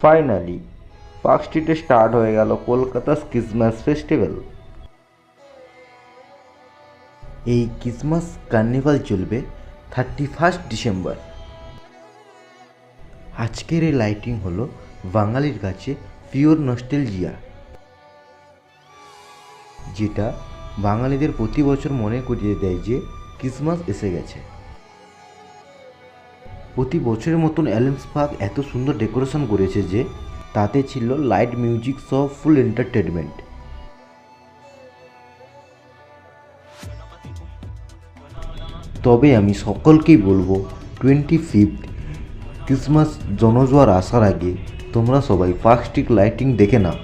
Finally park স্ট্রিটে start হয়ে গেল কলকাতার ক্রিসমাস ফেস্টিভ্যাল। এই ক্রিসমাস কার্নিভাল চলবে 31 ডিসেম্বর। আজকের এই লাইটিং হলো বাঙালির কাছে পিওর নস্টালজিয়া, যেটা বাঙালিদের প্রতি বছর মনে করিয়ে দেয় যে ক্রিসমাস এসে গেছে। প্রতি বছরের মতন অ্যালেন্স পার্ক এত সুন্দর ডেকোরেশন করেছে যে তাতে ছিল লাইট, মিউজিক সহ ফুল এন্টারটেনমেন্ট। তবে আমি সকলকেই বলবো 25 ক্রিসমাস জনজোয়ার আসার আগে তোমরা সবাই পার্ক স্ট্রিট লাইটিং দেখে নাও।